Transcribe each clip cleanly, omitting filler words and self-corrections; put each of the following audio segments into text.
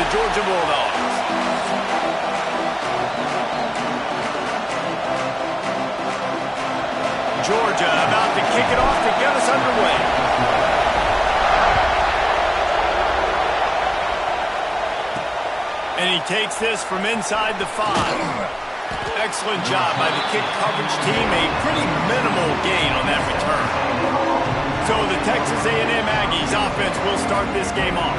the Georgia Bulldogs. Georgia about to kick it off to get us underway. And he takes this from inside the 5. Excellent job by the kick coverage team. A pretty minimal gain on that return. So the Texas A&M Aggies offense will start this game off.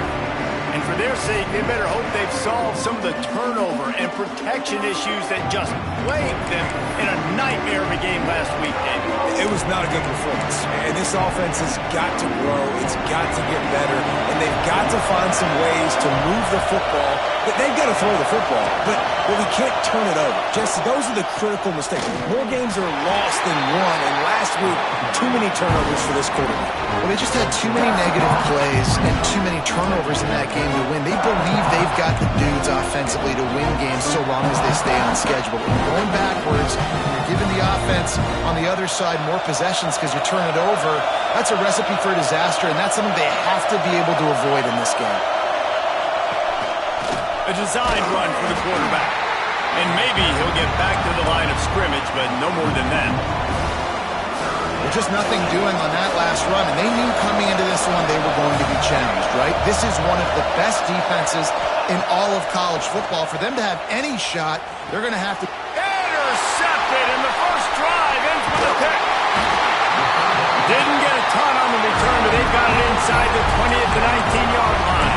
And for their sake, they better hope they've solved some of the turnover and protection issues that just plagued them in a nightmare of a game last week, David. It was not a good performance. And this offense has got to grow. It's got to get better. And they've got to find some ways to move the football. They've got to throw the football, but we can't turn it over. Jesse, those are the critical mistakes. More games are lost than won, and last week, too many turnovers for this quarterback. Well, they just had too many negative plays and too many turnovers in that game to win. They believe they've got the dudes offensively to win games so long as they stay on schedule. But when you're going backwards, you're giving the offense on the other side more possessions because you turn it over, that's a recipe for disaster, and that's something they have to be able to avoid in this game. A designed run for the quarterback. And maybe he'll get back to the line of scrimmage, but no more than that. There's just nothing doing on that last run, and they knew coming into this one they were going to be challenged, right? This is one of the best defenses in all of college football. For them to have any shot, they're going to have to... Intercepted in the first drive, in for the pick. Didn't get a ton on the return, but they've got it inside the 20 at the 19-yard line.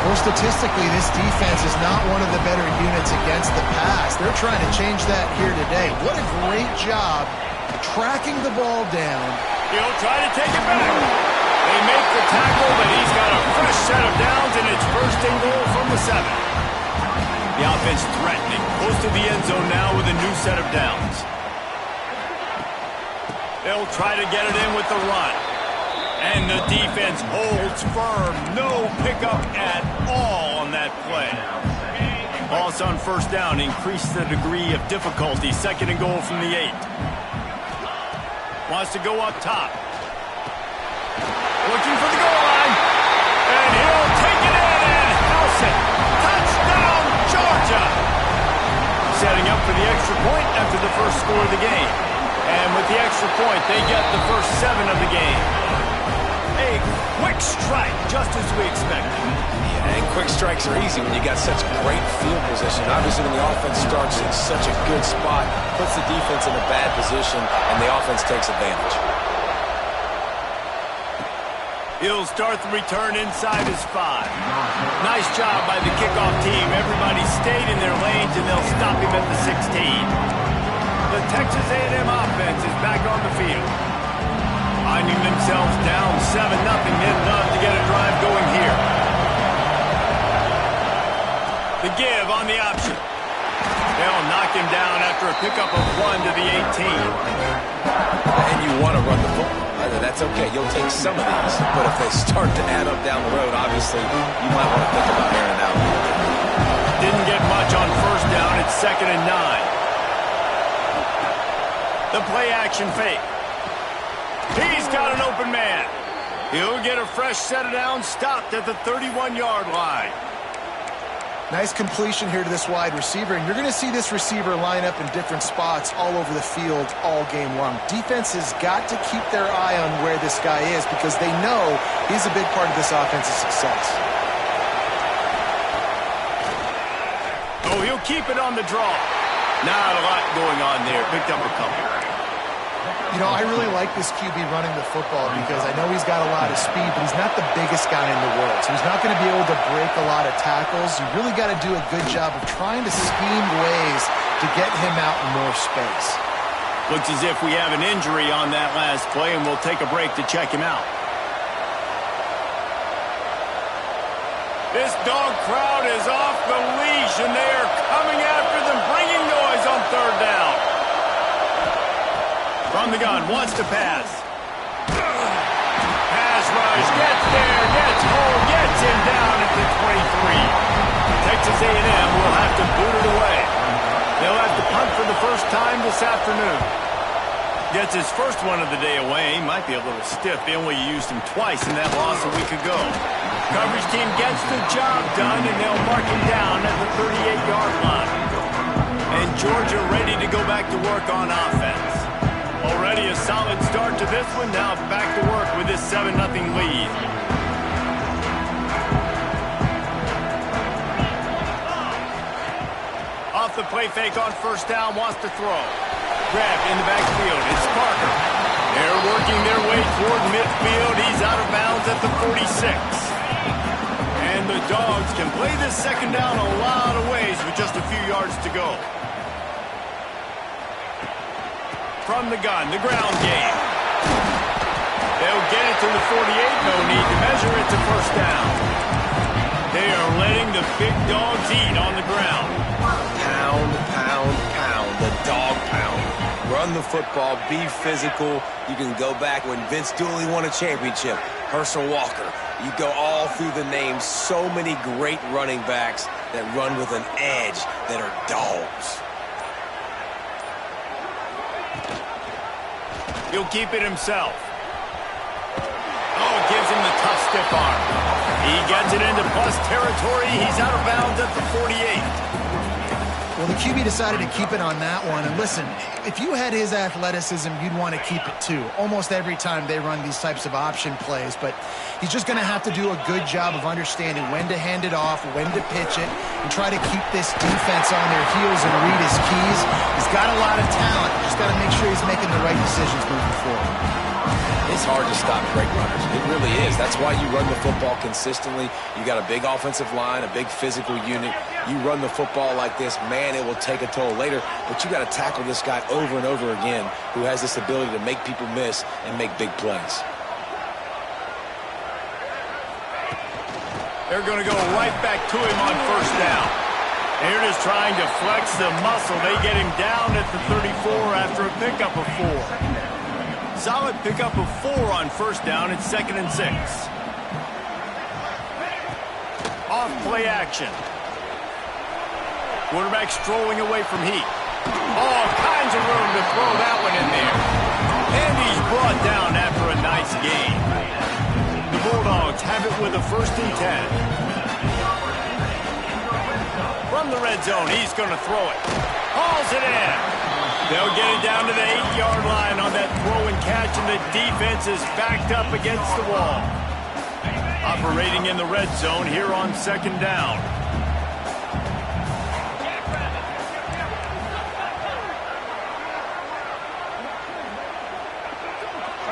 Well, statistically, this defense is not one of the better units against the pass. They're trying to change that here today. What a great job tracking the ball down. He'll try to take it back. They make the tackle, but he's got a fresh set of downs, and it's first and goal from the 7. The offense threatening, close to the end zone now with a new set of downs. They'll try to get it in with the run. And the defense holds firm. No pickup at all on that play. Loss on first down. Increase the degree of difficulty. Second and goal from the 8. Wants to go up top. Looking for the goal line. And he'll take it in and house it. Touchdown, Georgia. Setting up for the extra point after the first score of the game. And with the extra point, they get the first 7 of the game. A quick strike, just as we expected. Yeah, and quick strikes are easy when you got such great field position. Obviously, when the offense starts in such a good spot, puts the defense in a bad position, and the offense takes advantage. He'll start the return inside his 5. Nice job by the kickoff team. Everybody stayed in their lanes, and they'll stop him at the 16. The Texas A&M offense is back on the field. Finding themselves down 7-0, they'd love to get a drive going here. The give on the option. They'll knock him down after a pickup of 1 to the 18. And you want to run the football. That's okay. You'll take some of these. But if they start to add up down the road, obviously, you might want to think about airing out. Didn't get much on first down. It's 2nd and 9. The play action fake. He's got an open man. He'll get a fresh set of downs, stopped at the 31-yard line. Nice completion here to this wide receiver, and you're going to see this receiver line up in different spots all over the field all game long. Defense has got to keep their eye on where this guy is because they know he's a big part of this offense's success. Oh, he'll keep it on the draw. Not a lot going on there. Picked up a couple. You know, I really like this QB running the football because I know he's got a lot of speed, but he's not the biggest guy in the world. So he's not going to be able to break a lot of tackles. You really got to do a good job of trying to scheme ways to get him out in more space. Looks as if we have an injury on that last play, and we'll take a break to check him out. This dog crowd is off the leash, and they are coming after them, bringing noise on third down. From the gun, wants to pass. Pass rush, gets there, gets home, gets him down at the 23. Texas A&M will have to boot it away. They'll have to punt for the first time this afternoon. Gets his first one of the day away. Might be a little stiff. They only used him twice in that loss a week ago. Coverage team gets the job done, and they'll mark him down at the 38-yard line. And Georgia ready to go back to work on offense. Already a solid start to this one. Now back to work with this 7-0 lead. Off the play fake on first down, wants to throw. Grab in the backfield. It's Parker. They're working their way toward midfield. He's out of bounds at the 46. And the Dogs can play this second down a lot of ways with just a few yards to go. From the gun, the ground game. They'll get it to the 48. No need to measure it to first down. They are letting the big dogs eat on the ground. Pound, pound, pound. The dog pound. Run the football, be physical. You can go back when Vince Dooley won a championship. Herschel Walker. You go all through the names. So many great running backs that run with an edge that are dogs. He'll keep it himself. Oh, it gives him the tough stiff arm. He gets it into plus territory. He's out of bounds at the 48. Well, the QB decided to keep it on that one. And listen, if you had his athleticism, you'd want to keep it too. Almost every time they run these types of option plays. But he's just going to have to do a good job of understanding when to hand it off, when to pitch it, and try to keep this defense on their heels and read his keys. He's got a lot of talent. Just got to make sure he's making the right decisions moving forward. It's hard to stop great runners. It really is. That's why you run the football consistently. You got a big offensive line, a big physical unit. You run the football like this, man, it will take a toll later. But you got to tackle this guy over and over again who has this ability to make people miss and make big plays. They're going to go right back to him on first down. They're just trying to flex the muscle. They get him down at the 34 after a pickup of 4. Solid pickup of 4 on first down. It's 2nd and 6. Off play action. Quarterback strolling away from Heat. All kinds of room to throw that one in there. And he's brought down after a nice gain. The Bulldogs have it with a 1st and 10. From the red zone, he's going to throw it. Hauls it in. They'll get it down to the 8-yard line on that throw and catch, and the defense is backed up against the wall. Operating in the red zone here on 2nd down.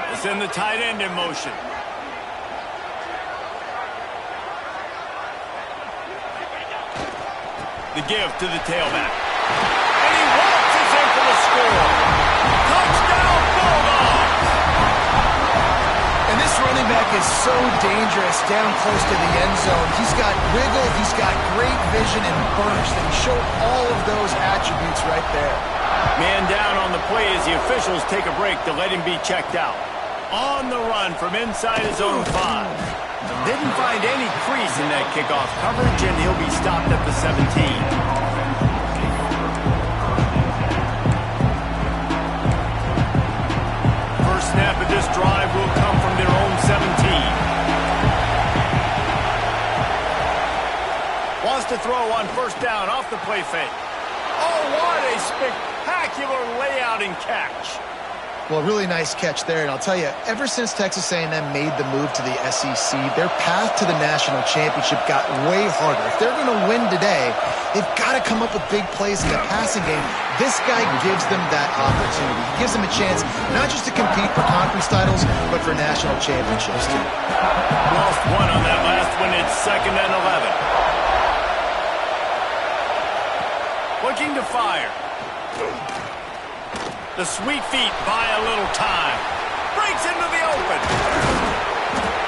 They send the tight end in motion. The give to the tailback. And he waltzes in for the score. Touchdown, Bulldogs! And this running back is so dangerous down close to the end zone. He's got wiggle, he's got great vision and burst, and he showed all of those attributes right there. Man down on the play as the officials take a break to let him be checked out. On the run from inside his own 5. Didn't find any crease in that kickoff coverage, and he'll be stopped at the 17. Snap of this drive will come from their own 17. Wants to throw on first down off the play fake. Oh, what a spectacular layout and catch. Well, really nice catch there, and I'll tell you, ever since Texas A&M made the move to the SEC, their path to the national championship got way harder. If they're going to win today, they've got to come up with big plays in the passing game. This guy gives them that opportunity. He gives them a chance not just to compete for conference titles, but for national championships, too. Lost one on that last one. It's 2nd and 11. Looking to fire. The sweet feet buy a little time. Breaks into the open.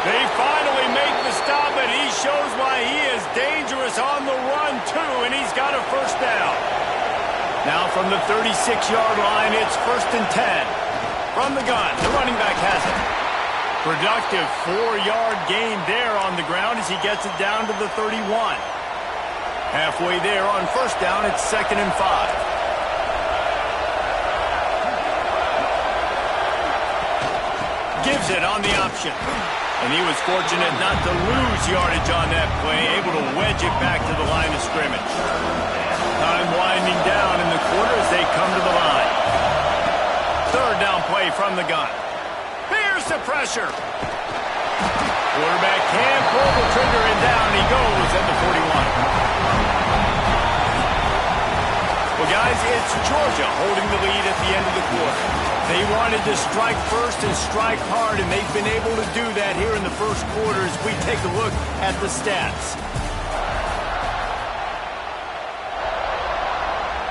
They finally make the stop, and he shows why he is dangerous on the run, too, and he's got a first down. Now from the 36-yard line, it's 1st and 10. From the gun, the running back has it. Productive 4-yard gain there on the ground as he gets it down to the 31. Halfway there on first down, it's 2nd and 5. Gives it on the option. And he was fortunate not to lose yardage on that play, able to wedge it back to the line of scrimmage. Time winding down in the quarter as they come to the line. Third down play from the gun. Here's the pressure. Quarterback can pull the trigger and down he goes at the 41. Well, guys, it's Georgia holding the lead at the end of the quarter. They wanted to strike first and strike hard, and they've been able to do that here in the first quarter as we take a look at the stats.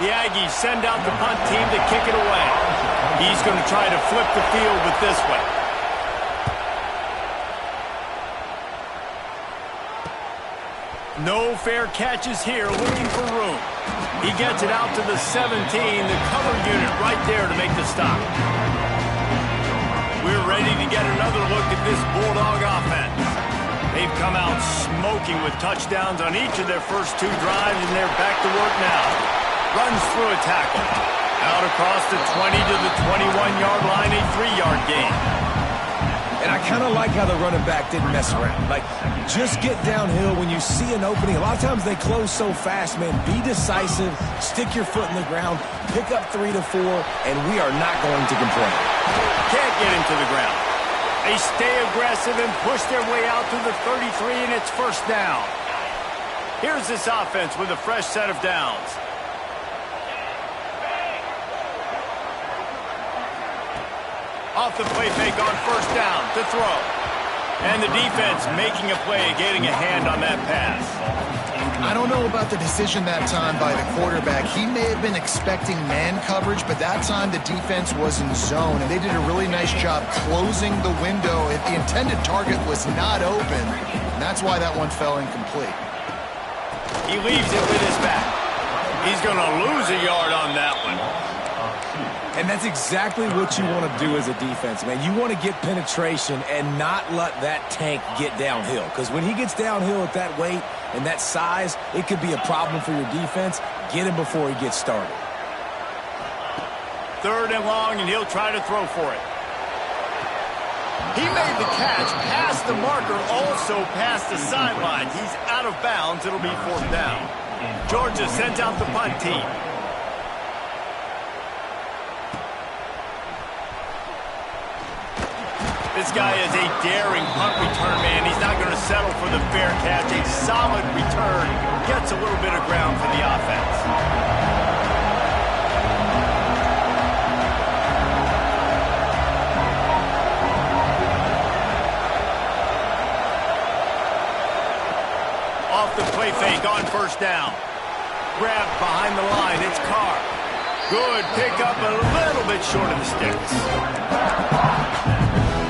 The Aggies send out the punt team to kick it away. He's going to try to flip the field with this one. No fair catches here, looking for room. He gets it out to the 17, the cover unit right there to make the stop. We're ready to get another look at this Bulldog offense. They've come out smoking with touchdowns on each of their first two drives, and they're back to work now. Runs through a tackle. Out across the 20 to the 21-yard line, a 3-yard gain. And I kind of like how the running back didn't mess around. Like, just get downhill when you see an opening. A lot of times they close so fast, man. Be decisive, stick your foot in the ground, pick up 3 to 4, and we are not going to complain. Can't get him to the ground. They stay aggressive and push their way out to the 33, and it's first down. Here's this offense with a fresh set of downs. Off the play fake on first down to throw. And the defense making a play, getting a hand on that pass. I don't know about the decision that time by the quarterback. He may have been expecting man coverage, but that time the defense was in zone, and they did a really nice job closing the window if the intended target was not open. And that's why that one fell incomplete. He leaves it with his back. He's going to lose a yard on that one. And that's exactly what you want to do as a defense, man. You want to get penetration and not let that tank get downhill. Because when he gets downhill at that weight and that size, it could be a problem for your defense. Get him before he gets started. Third and long, and he'll try to throw for it. He made the catch past the marker, also past the sideline. He's out of bounds. It'll be fourth down. Georgia sends out the punt team. This guy is a daring punt return man. He's not going to settle for the fair catch. A solid return. Gets a little bit of ground for the offense. Off the play fake on first down. Grabbed behind the line. It's Carr. Good pickup, a little bit short of the sticks.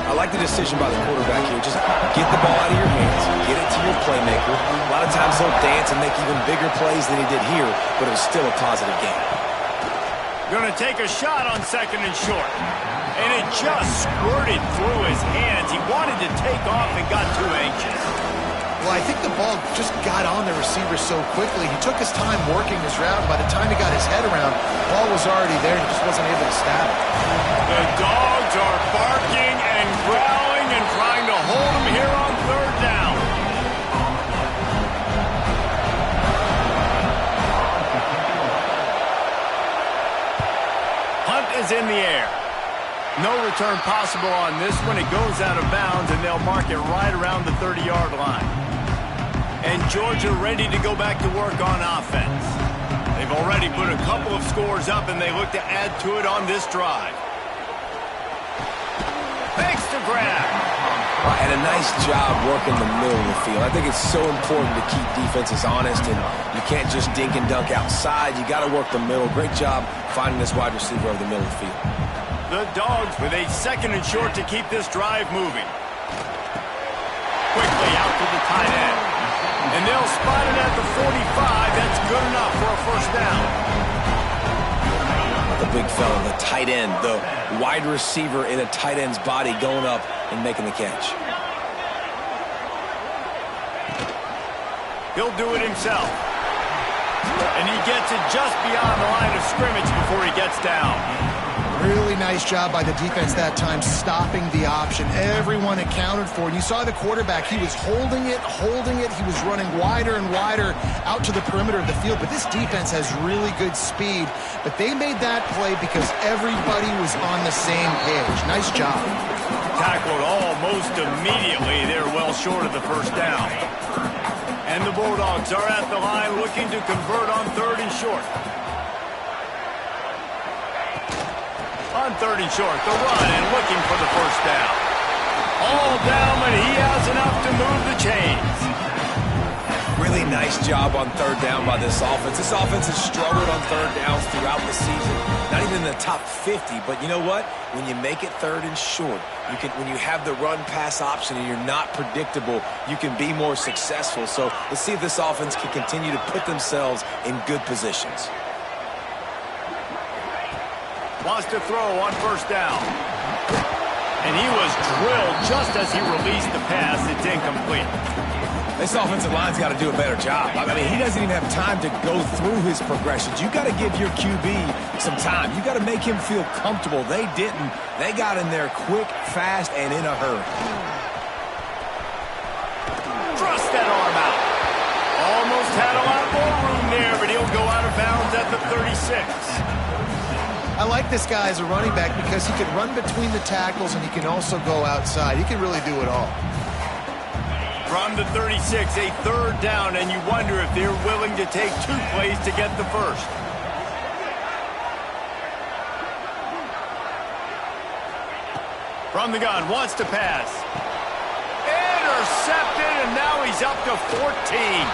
I like the decision by the quarterback here. Just get the ball out of your hands, get it to your playmaker. A lot of times he'll dance and make even bigger plays than he did here, but it was still a positive game. Going to take a shot on second and short. And it just squirted through his hands. He wanted to take off and got too anxious. Well, I think the ball just got on the receiver so quickly. He took his time working his route. By the time he got his head around, the ball was already there. He just wasn't able to stab it. The Dogs are barking and growling and trying to hold him here on third down. Hunt is in the air. No return possible on this one. It goes out of bounds, and they'll mark it right around the 30-yard line. And Georgia ready to go back to work on offense. They've already put a couple of scores up, and they look to add to it on this drive. Thanks to grab. And a nice job working the middle of the field. I think it's so important to keep defenses honest, and you can't just dink and dunk outside. You got to work the middle. Great job finding this wide receiver over the middle of the field. The Dogs with a second and short to keep this drive moving. Quickly out to the tight end. And they'll spot it at the 45. That's good enough for a first down. The big fella, the tight end, the wide receiver in a tight end's body going up and making the catch. He'll do it himself. And he gets it just beyond the line of scrimmage before he gets down. Really nice job by the defense that time, stopping the option. Everyone accounted for it. You saw the quarterback. He was holding it. He was running wider and wider out to the perimeter of the field. But this defense has really good speed. But they made that play because everybody was on the same page. Nice job. Tackled almost immediately. They're well short of the first down. And the Bulldogs are at the line looking to convert on 3rd and short. On 3rd and short, the run and looking for the first down. All down, but he has enough to move the chains. Really nice job on 3rd down by this offense. This offense has struggled on 3rd downs throughout the season. Not even in the top 50, but you know what? When you make it 3rd and short, when you have the run-pass option and you're not predictable, you can be more successful. So let's see if this offense can continue to put themselves in good positions. Wants to throw on 1st down. And he was drilled just as he released the pass. It's incomplete. This offensive line's got to do a better job. I mean, he doesn't even have time to go through his progressions. You got to give your QB some time. You got to make him feel comfortable. They didn't. They got in there quick, fast, and in a hurry. Thrust that arm out. Almost had a lot more room there, but he'll go out of bounds at the 36. I like this guy as a running back because he can run between the tackles and he can also go outside. He can really do it all. From the 36, a 3rd down, and you wonder if they're willing to take 2 plays to get the first. From the gun, wants to pass. Intercepted, and now he's up to 14.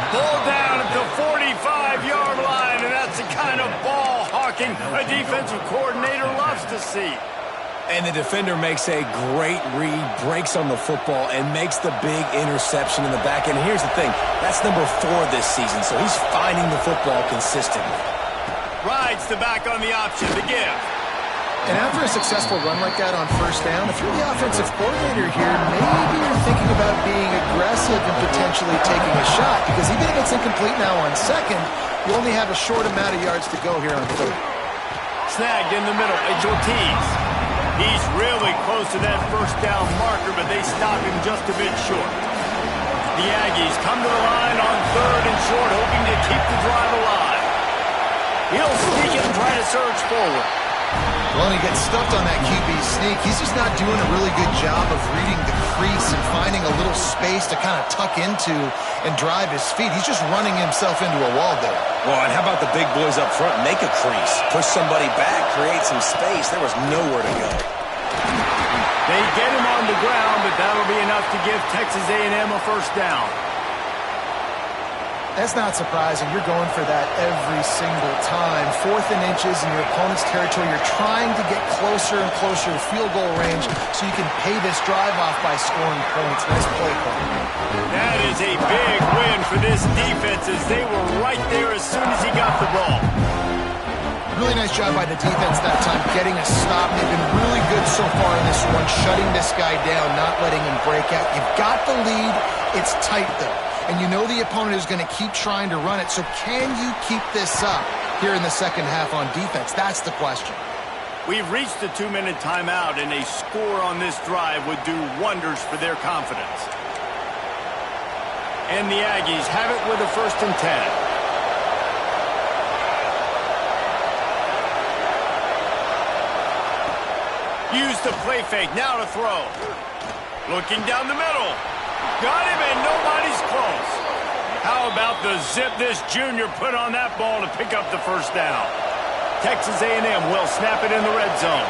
Ball down at the 45-yard line, and that's the kind of ball hawking a defensive coordinator loves to see. And the defender makes a great read, breaks on the football, and makes the big interception in the back end. Here's the thing, that's number 4 this season, so he's finding the football consistently. Rides the back on the option, the give. And after a successful run like that on 1st down, if you're the offensive coordinator here, maybe you're thinking about being aggressive and potentially taking a shot, because even if it's incomplete now on 2nd, you only have a short amount of yards to go here on 3rd. Snagged in the middle, it's Ortiz. He's really close to that 1st down marker, but they stop him just a bit short. The Aggies come to the line on 3rd and short, hoping to keep the drive alive. He'll sneak it and try to surge forward. Well, and he gets stuffed on that QB sneak. He's just not doing a really good job of reading the crease and finding a little space to kind of tuck into and drive his feet. He's just running himself into a wall there. Well, and how about the big boys up front? Make a crease. Push somebody back. Create some space. There was nowhere to go. They get him on the ground, but that'll be enough to give Texas A&M a 1st down. That's not surprising. You're going for that every single time. 4th and inches in your opponent's territory. You're trying to get closer and closer to field goal range so you can pay this drive off by scoring points. Nice play call. That is a big win for this defense as they were right there as soon as he got the ball. Really nice job by the defense that time, getting a stop. They've been really good so far in this one, shutting this guy down, not letting him break out. You've got the lead. It's tight, though. And you know the opponent is going to keep trying to run it. So can you keep this up here in the 2nd half on defense? That's the question. We've reached the 2-minute timeout, and a score on this drive would do wonders for their confidence. And the Aggies have it with a 1st and 10. Use the play fake, now to throw. Looking down the middle. Got him, and nobody's close. How about the zip this junior put on that ball to pick up the 1st down? Texas A&M will snap it in the red zone.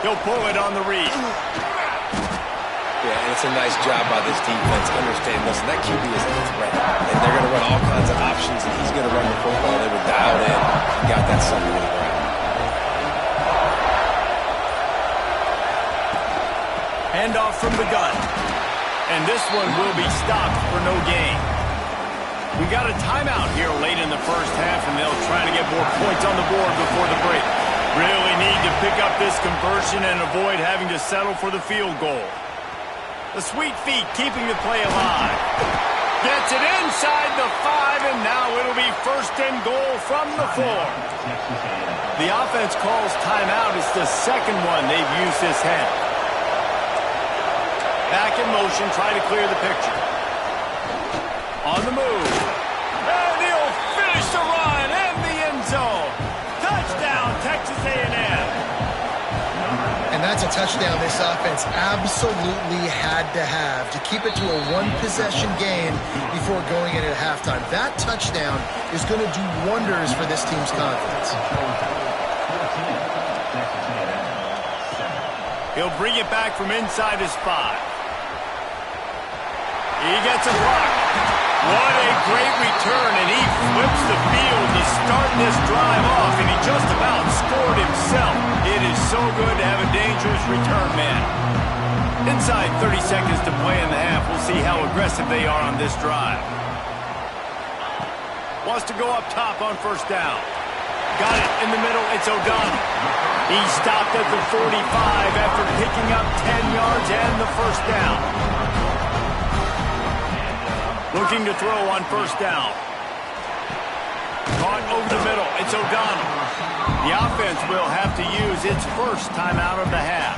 He'll pull it on the read. Yeah, and it's a nice job by this defense. Understand, listen, that QB is a threat. And they're going to run all kinds of options, and he's going to run the football. They were dialed in. He got that something on the ground. Handoff from the gun. And this one will be stopped for no gain. We got a timeout here late in the 1st half, and they'll try to get more points on the board before the break. Really need to pick up this conversion and avoid having to settle for the field goal. The sweet feet keeping the play alive. Gets it inside the 5, and now it'll be first and goal from the 4. The offense calls timeout. It's the second one they've used this half. Back in motion, try to clear the picture. On the move. And he'll finish the run in the end zone. Touchdown, Texas A&M. And that's a touchdown this offense absolutely had to have to keep it to a one-possession game before going in at halftime. That touchdown is going to do wonders for this team's confidence. He'll bring it back from inside his 5. He gets a block. What a great return, and he flips the field to start this drive off, and he just about scored himself. It is so good to have a dangerous return man. Inside 30 seconds to play in the half. We'll see how aggressive they are on this drive. Wants to go up top on first down. Got it in the middle. It's O'Donnell. He stopped at the 45 after picking up 10 yards and the first down. Looking to throw on first down. Caught over the middle. It's O'Donnell. The offense will have to use its first timeout of the half.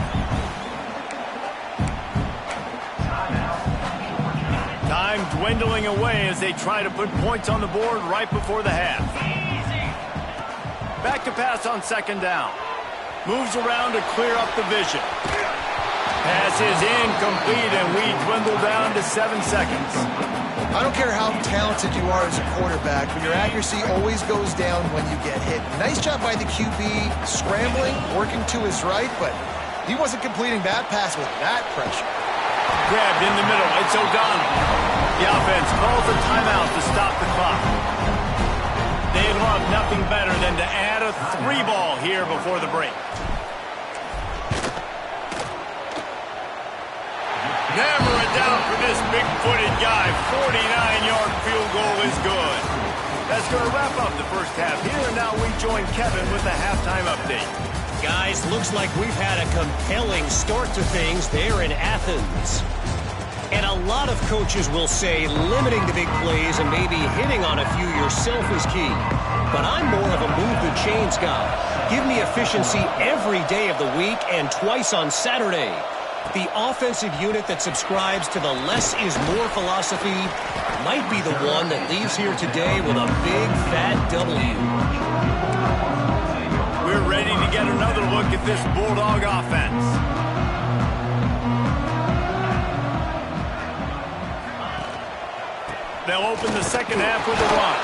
Time dwindling away as they try to put points on the board right before the half. Back to pass on second down. Moves around to clear up the vision. Pass is incomplete, and we dwindle down to 7 seconds. I don't care how talented you are as a quarterback, but your accuracy always goes down when you get hit. Nice job by the QB, scrambling, working to his right, but he wasn't completing that pass with that pressure. Grabbed in the middle. It's O'Donnell. The offense calls a timeout to stop the clock. They love nothing better than to add a 3-ball here before the break. Never a doubt for this big-footed guy. 49-yard field goal is good. That's going to wrap up the first half here, and now we join Kevin with the halftime update. Guys, looks like we've had a compelling start to things there in Athens. And a lot of coaches will say limiting the big plays and maybe hitting on a few yourself is key. But I'm more of a move the chains guy. Give me efficiency every day of the week and twice on Saturday. The offensive unit that subscribes to the less is more philosophy might be the one that leaves here today with a big fat W. We're ready to get another look at this Bulldog offense. They'll open the second half with a run.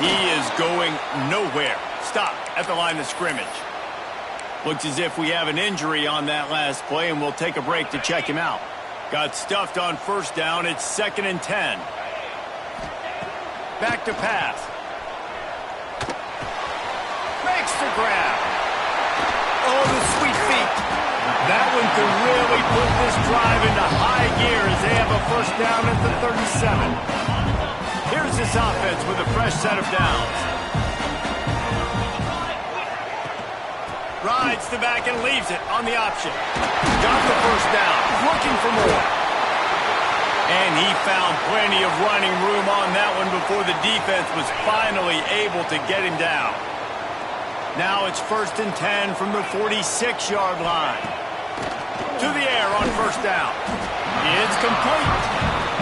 He is going nowhere. Stop at the line of scrimmage. Looks as if we have an injury on that last play, and we'll take a break to check him out. Got stuffed on first down. It's 2nd and 10. Back to pass. Makes the grab. Oh, the sweet feet. That one could really put this drive into high gear as they have a first down at the 37. Here's this offense with a fresh set of downs. Rides the back and leaves it on the option. Got the first down. Looking for more. And he found plenty of running room on that one before the defense was finally able to get him down. Now it's 1st and 10 from the 46-yard line. To the air on first down. It's complete.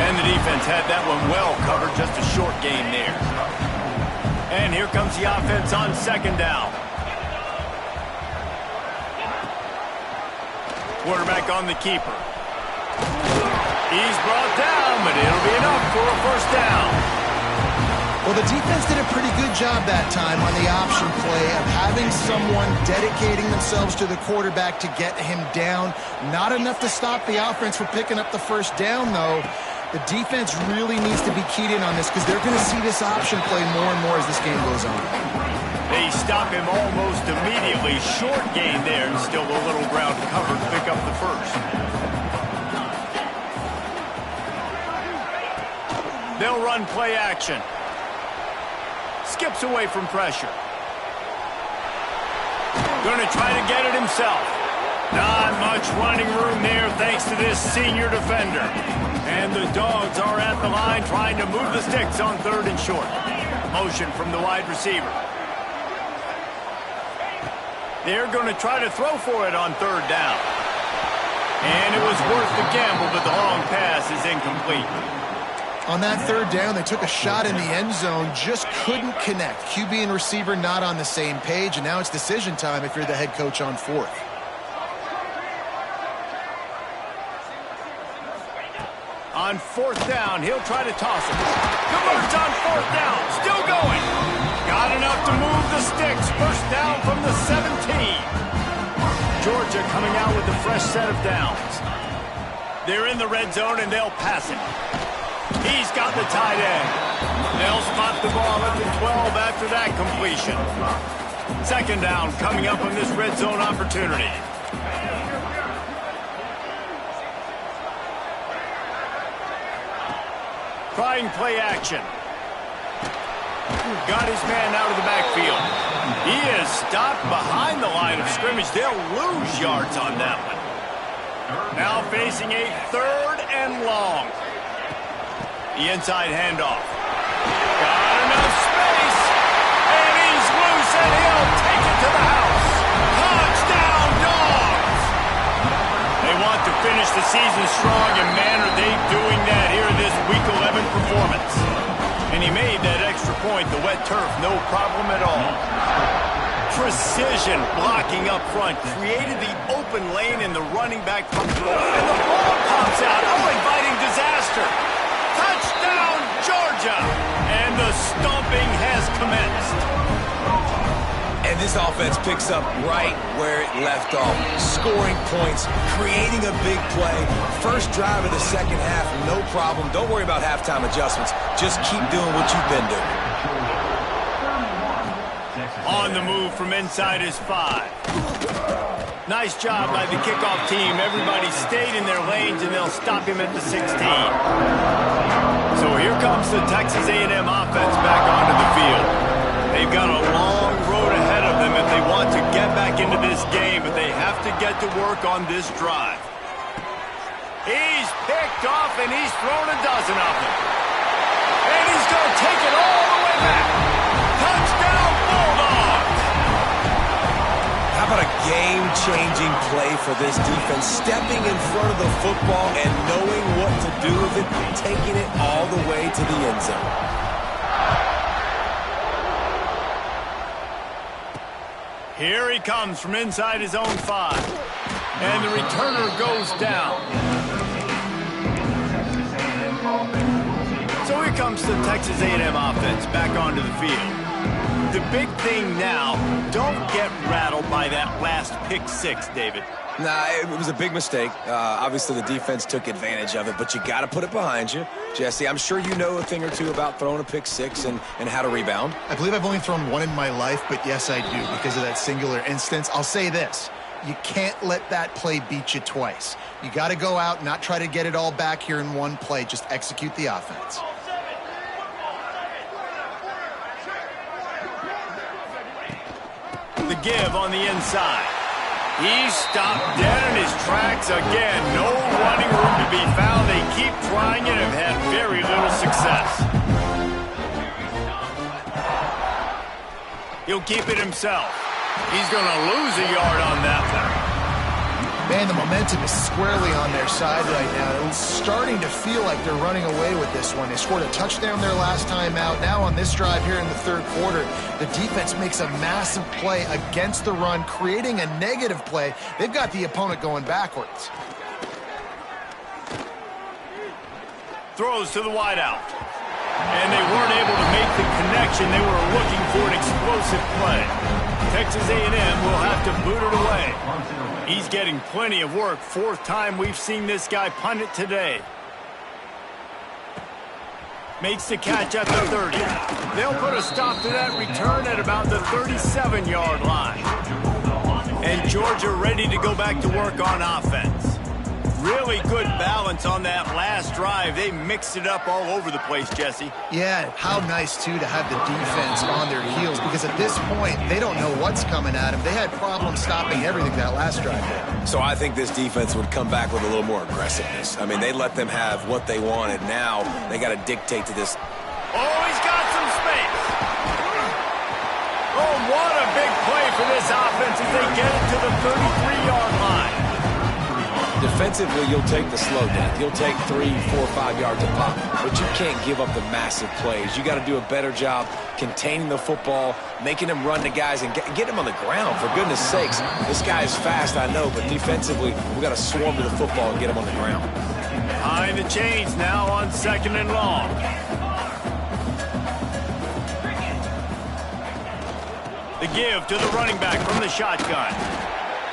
And the defense had that one well covered. Just a short game there. And here comes the offense on second down. Quarterback on the keeper. He's brought down, but it'll be enough for a first down. Well, the defense did a pretty good job that time on the option play of having someone dedicating themselves to the quarterback to get him down. Not enough to stop the offense from picking up the first down, though. The defense really needs to be keyed in on this because they're going to see this option play more and more as this game goes on. They stop him almost immediately. Short gain there, and still a little ground covered to pick up the first. They'll run play action. Skips away from pressure. Going to try to get it himself. Not much running room there thanks pass to this senior defender. And the Dogs are at the line trying to move the sticks on 3rd and short. Motion from the wide receiver. They're going to try to throw for it on 3rd down. And it was worth the gamble, but the long pass is incomplete. On that 3rd down, they took a shot in the end zone, just couldn't connect. QB and receiver not on the same page, and now it's decision time if you're the head coach on 4th. On 4th down, he'll try to toss it. Converts on 4th down, still going. Got enough to move the sticks. First down from the 17. Georgia coming out with a fresh set of downs. They're in the red zone, and they'll pass it. He's got the tight end. They'll spot the ball at the 12 after that completion. 2nd down coming up on this red zone opportunity. Trying play action. Got his man out of the backfield. He is stopped behind the line of scrimmage. They'll lose yards on that one. Now facing a 3rd and long. The inside handoff. Got enough space. And he's loose, and he'll take it to the house. Touchdown, Dogs! They want to finish the season strong, and man, are they doing that here in this Week 11 performance. And he made that extra point, the wet turf, no problem at all. Precision blocking up front, created the open lane in the running back pump throw, and the ball pops out. Oh, inviting disaster. Touchdown, Georgia! And the stomping has commenced. And this offense picks up right where it left off. Scoring points, creating a big play. First drive of the 2nd half, no problem. Don't worry about halftime adjustments. Just keep doing what you've been doing. On the move from inside his 5. Nice job by the kickoff team. Everybody stayed in their lanes, and they'll stop him at the 16. So here comes the Texas A&M offense back onto the field. They've got a long road ahead of them if they want to get back into this game, but they have to get to work on this drive. He's picked off, and he's thrown a dozen of them. And he's going to take it all the way back. Touchdown, Bulldogs! How about a game-changing play for this defense? Stepping in front of the football and knowing what to do with it, taking it all the way to the end zone. Here he comes from inside his own 5. And the returner goes down. So here comes the Texas A&M offense back onto the field. The big thing now, don't get rattled by that last pick 6, David. Nah, it was a big mistake. Obviously, the defense took advantage of it, but you got to put it behind you. Jesse, I'm sure you know a thing or two about throwing a pick 6 and how to rebound. I believe I've only thrown one in my life, but yes, I do because of that singular instance. I'll say this. You can't let that play beat you twice. You got to go out and not try to get it all back here in one play. Just execute the offense. The give on the inside. He's stopped dead in his tracks again. No running room to be found. They keep trying it and have had very little success. He'll keep it himself. He's going to lose a yard on that one. Man, the momentum is squarely on their side right now. It's starting to feel like they're running away with this one. They scored a touchdown their last time out. Now on this drive here in the 3rd quarter, the defense makes a massive play against the run, creating a negative play. They've got the opponent going backwards. Throws to the wideout. And they weren't able to make the connection. They were looking for an explosive play. Texas A&M will have to boot it away. He's getting plenty of work. 4th time we've seen this guy punt it today. Makes the catch at the 30. They'll put a stop to that return at about the 37-yard line. And Georgia ready to go back to work on offense. Really really good balance on that last drive. They mixed it up all over the place, Jesse. Yeah, how nice, too, to have the defense on their heels, because at this point, they don't know what's coming at them. They had problems stopping everything that last drive there. So I think this defense would come back with a little more aggressiveness. I mean, they let them have what they wanted. Now they got to dictate to this. Oh, he's got some space. Oh, what a big play for this offense as they get it to the 33-yard line. Defensively, you'll take the slow death. You'll take 3, 4, 5 yards a pop, but you can't give up the massive plays. You got to do a better job containing the football, making them run to guys, and get them on the ground. For goodness sakes, this guy is fast, I know, but defensively, we got to swarm to the football and get him on the ground. Behind the chains now on 2nd and long. The give to the running back from the shotgun.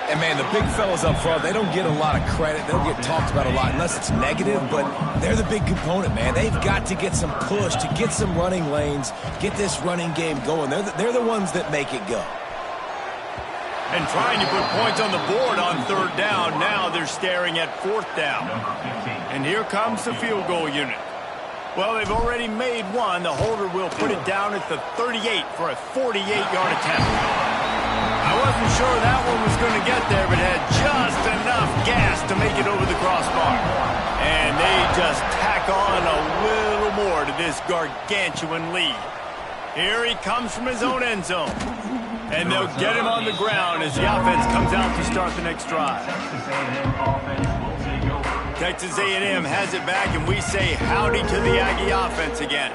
And, man, the big fellas up front, they don't get a lot of credit. They don't get talked about a lot unless it's negative, but they're the big component, man. They've got to get some push, to get some running lanes, get this running game going. They're the ones that make it go. And trying to put points on the board on 3rd down. Now they're staring at 4th down. And here comes the field goal unit. Well, they've already made one. The holder will put it down at the 38 for a 48-yard attempt. I wasn't sure that one was going to get there, but had just enough gas to make it over the crossbar. And they just tack on a little more to this gargantuan lead. Here he comes from his own end zone. And they'll get him on the ground as the offense comes out to start the next drive. Texas A&M has it back, and we say howdy to the Aggie offense again.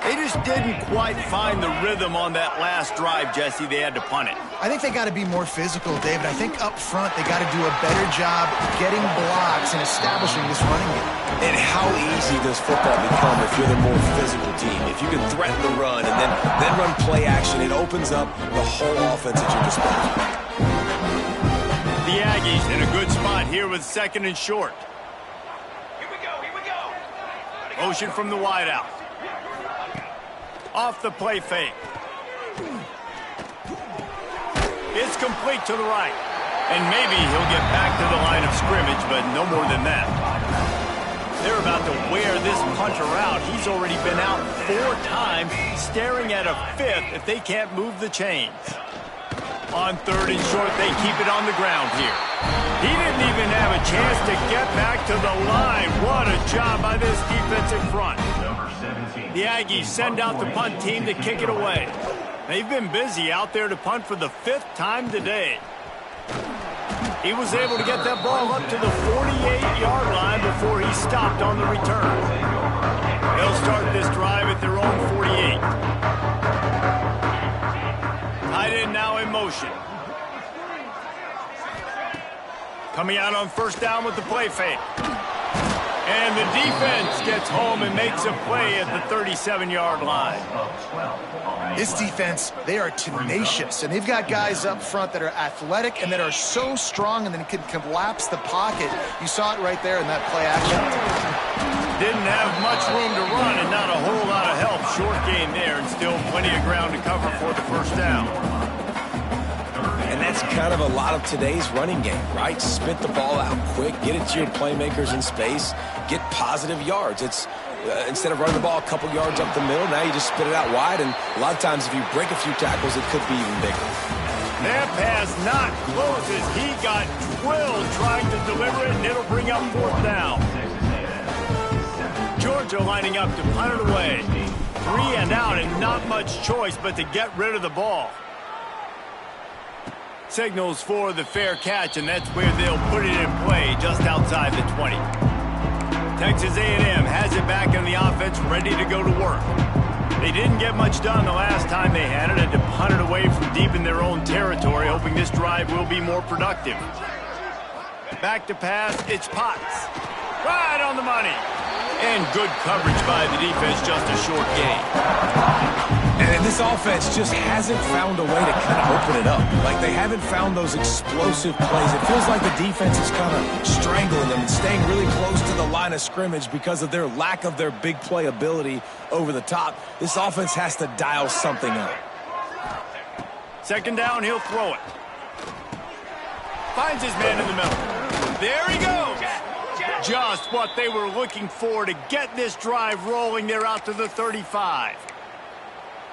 They just didn't quite find the rhythm on that last drive, Jesse. They had to punt it. I think they got to be more physical, David. I think up front they got to do a better job getting blocks and establishing this running game. And how easy does football become if you're the more physical team? If you can threaten the run and then run play action, it opens up the whole offense at your disposal. The Aggies in a good spot here with 2nd and short. Here we go. Motion from the wideout. Off the play fake. It's complete to the right. And maybe he'll get back to the line of scrimmage, but no more than that. They're about to wear this punter out. He's already been out 4 times, staring at a 5th if they can't move the chains. On 3rd and short, they keep it on the ground here. He didn't even have a chance to get back to the line. What a job by this defensive front. The Aggies send out the punt team to kick it away. They've been busy out there to punt for the 5th time today. He was able to get that ball up to the 48-yard line before he stopped on the return. They'll start this drive at their own 48. Tight end now in motion. Coming out on 1st down with the play fake. And the defense gets home and makes a play at the 37-yard line. This defense, they are tenacious, and they've got guys up front that are athletic and that are so strong and then can collapse the pocket. You saw it right there in that play action. Didn't have much room to run and not a whole lot of help. Short gain there and still plenty of ground to cover for the 1st down. And that's kind of a lot of today's running game, right? Spit the ball out quick, get it to your playmakers in space, get positive yards. It's instead of running the ball a couple yards up the middle, now you just spit it out wide, and a lot of times if you break a few tackles, it could be even bigger. That pass not closes. He got drilled trying to deliver it, and it'll bring up 4th down. Georgia lining up to punt it away. 3 and out, and not much choice but to get rid of the ball. Signals for the fair catch, and that's where they'll put it in play just outside the 20. Texas A&M has it back in the offense, ready to go to work. They didn't get much done the last time they had it, and to punt it away from deep in their own territory, hoping this drive will be more productive. Back to pass, it's Potts. Right on the money. And good coverage by the defense, just a short gain. And this offense just hasn't found a way to kind of open it up. Like, they haven't found those explosive plays. It feels like the defense is kind of strangling them and staying really close to the line of scrimmage because of their lack of their big play ability over the top. This offense has to dial something up. 2nd down, he'll throw it. Finds his man in the middle. There he goes. Just what they were looking for to get this drive rolling there out to the 35.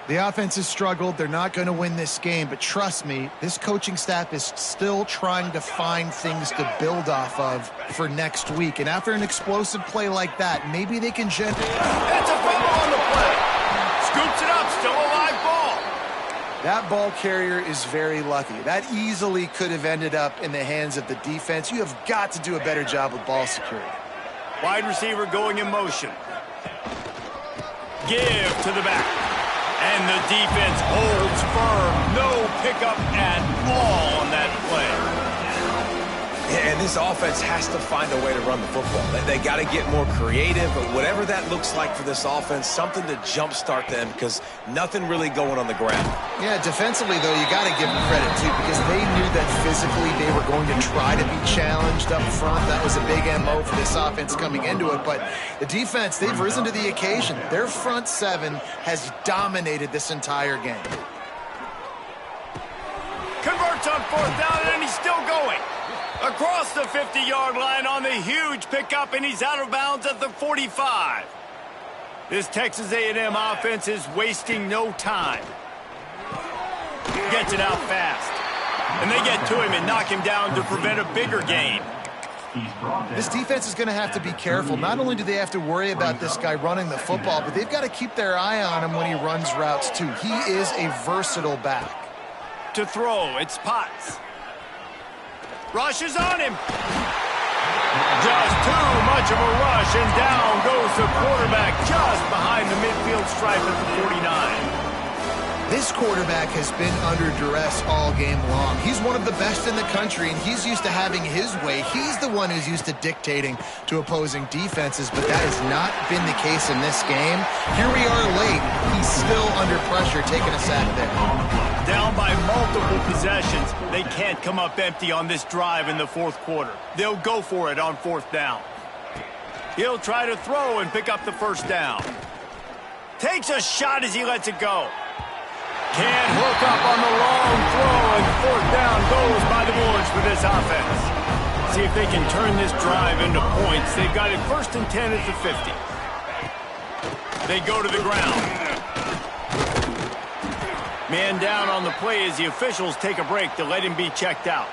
The offense has struggled. They're not going to win this game, but trust me, this coaching staff is still trying to find things to build off of for next week. And after an explosive play like that, maybe they can generate. That's a fumble on the play. Scoops it up, still a live ball. That ball carrier is very lucky. That easily could have ended up in the hands of the defense. You have got to do a better job with ball security. Wide receiver going in motion. Give to the back. And the defense holds firm. No pickup at all on that play. Yeah, and this offense has to find a way to run the football. They got to get more creative, but whatever that looks like for this offense, something to jumpstart them because nothing really going on the ground. Yeah, defensively, though, you got to give them credit, too, because they knew that physically they were going to try to be challenged up front. That was a big MO for this offense coming into it. But the defense, they've risen to the occasion. Their front seven has dominated this entire game. Converts on 4th down, and he's still going. Across the 50-yard line on the huge pickup, and he's out of bounds at the 45. This Texas A&M offense is wasting no time. Gets it out fast. And they get to him and knock him down to prevent a bigger gain. This defense is going to have to be careful. Not only do they have to worry about this guy running the football, but they've got to keep their eye on him when he runs routes, too. He is a versatile back. To throw, it's Potts. Rush is on him. Just too much of a rush, and down goes the quarterback just behind the midfield stripe at the 49. This quarterback has been under duress all game long. He's one of the best in the country, and he's used to having his way. He's the one who's used to dictating to opposing defenses, but that has not been the case in this game. Here we are late. He's still under pressure, taking a sack there. Down by multiple possessions. They can't come up empty on this drive in the fourth quarter. They'll go for it on 4th down. He'll try to throw and pick up the 1st down. Takes a shot as he lets it go. Can't hook up on the long throw, and 4th down goes by the boards for this offense. See if they can turn this drive into points. They've got it 1st and 10 at the 50. They go to the ground. Man down on the play as the officials take a break to let him be checked out.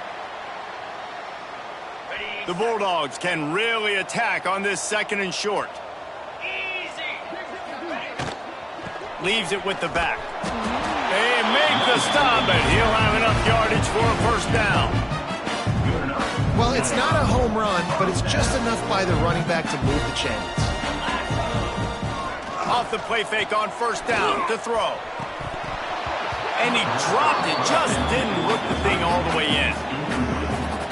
The Bulldogs can really attack on this 2nd and short. Leaves it with the back. They make the stop, and he'll have enough yardage for a 1st down. Well, it's not a home run, but it's just enough by the running back to move the chains. Off the play fake on 1st down to throw. And he dropped it, just didn't look the thing all the way in.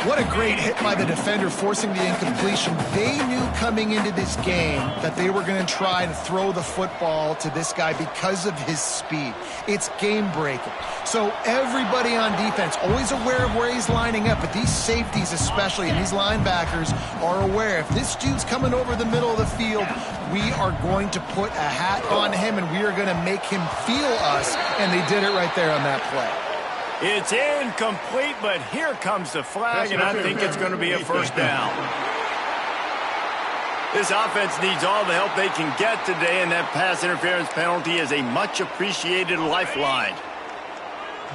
What a great hit by the defender, forcing the incompletion. They knew coming into this game that they were going to try to throw the football to this guy because of his speed. It's game-breaking. So everybody on defense, always aware of where he's lining up, but these safeties especially, and these linebackers are aware. If this dude's coming over the middle of the field, we are going to put a hat on him, and we are going to make him feel us, and they did it right there on that play. It's incomplete, but here comes the flag, and I think it's going to be a 1st down. This offense needs all the help they can get today, and that pass interference penalty is a much-appreciated lifeline.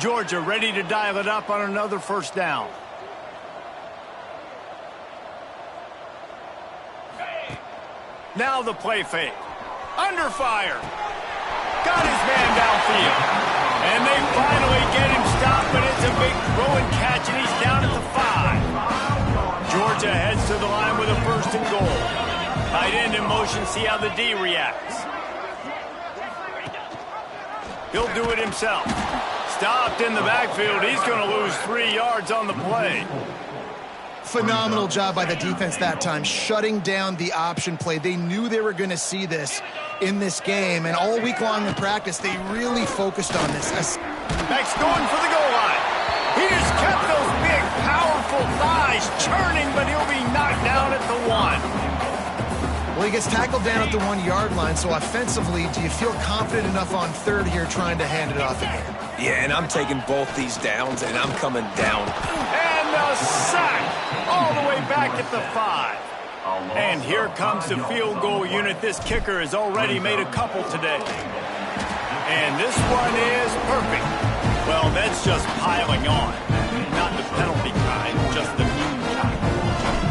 Georgia ready to dial it up on another 1st down. Now the play fake. Under fire. Got his man downfield. And they finally get him stopped, but it's a big throw and catch, and he's down at the 5. Georgia heads to the line with a 1st and goal. Tight end in motion, see how the D reacts. He'll do it himself. Stopped in the backfield. He's going to lose 3 yards on the play. Phenomenal job by the defense that time, shutting down the option play. They knew they were going to see this in this game, and all week long in practice, they really focused on this. Max going for the goal line. He just kept those big, powerful thighs churning, but he'll be knocked down at the 1. Well, he gets tackled down at the 1-yard line, so offensively, do you feel confident enough on 3rd here trying to hand it off again? Yeah, and I'm taking both these downs, and I'm coming down. And a sack all the way back at the 5. And here comes the field goal unit. This kicker has already made a couple today. And this one is perfect. Well, that's just piling on. Not the penalty kind, just the mean kind.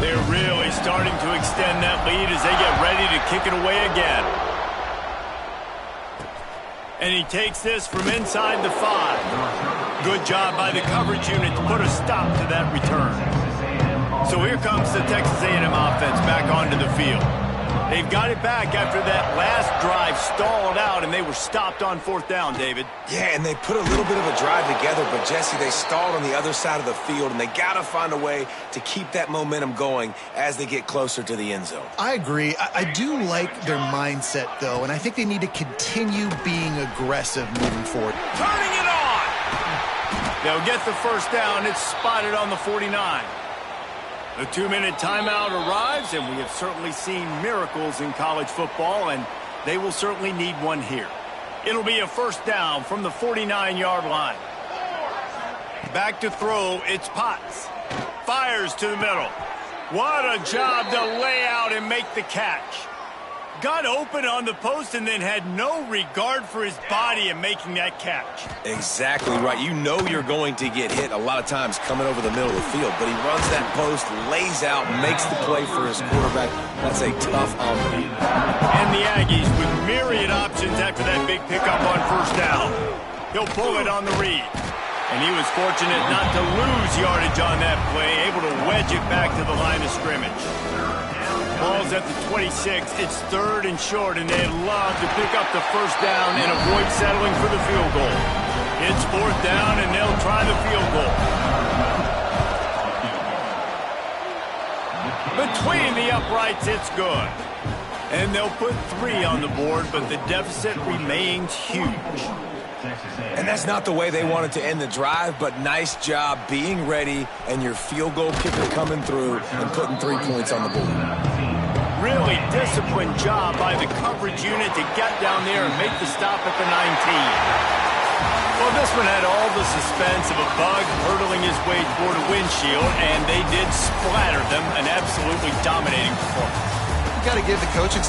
They're really starting to extend that lead as they get ready to kick it away again. And he takes this from inside the 5. Good job by the coverage unit to put a stop to that return. So here comes the Texas A&M offense back onto the field. They've got it back after that last drive stalled out, and they were stopped on 4th down, David. Yeah, and they put a little bit of a drive together, but, Jesse, they stalled on the other side of the field, and they got to find a way to keep that momentum going as they get closer to the end zone. I agree. I do like their mindset, though, and I think they need to continue being aggressive moving forward. Turning it on! They'll get the first down. It's spotted on the 49. The 2-minute timeout arrives, and we have certainly seen miracles in college football, and they will certainly need one here. It'll be a first down from the 49-yard line. Back to throw, it's Potts. Fires to the middle. What a job to lay out and make the catch. Got open on the post and then had no regard for his body in making that catch. Exactly right. You know you're going to get hit a lot of times coming over the middle of the field, but he runs that post, lays out, makes the play for his quarterback. That's a tough hombre. And the Aggies with myriad options after that big pickup on first down. He'll pull it on the read. And he was fortunate not to lose yardage on that play, able to wedge it back to the line of scrimmage. Ball's at the 26. It's 3rd and short, and they'd love to pick up the first down and avoid settling for the field goal. It's 4th down, and they'll try the field goal. Between the uprights, it's good. And they'll put 3 on the board, but the deficit remains huge. And that's not the way they wanted to end the drive, but nice job being ready and your field goal kicker coming through and putting 3 points on the board. Really disciplined job by the coverage unit to get down there and make the stop at the 19. Well, this one had all the suspense of a bug hurtling his way toward a windshield, and they did splatter them, an absolutely dominating performance. You got to give the coaching staff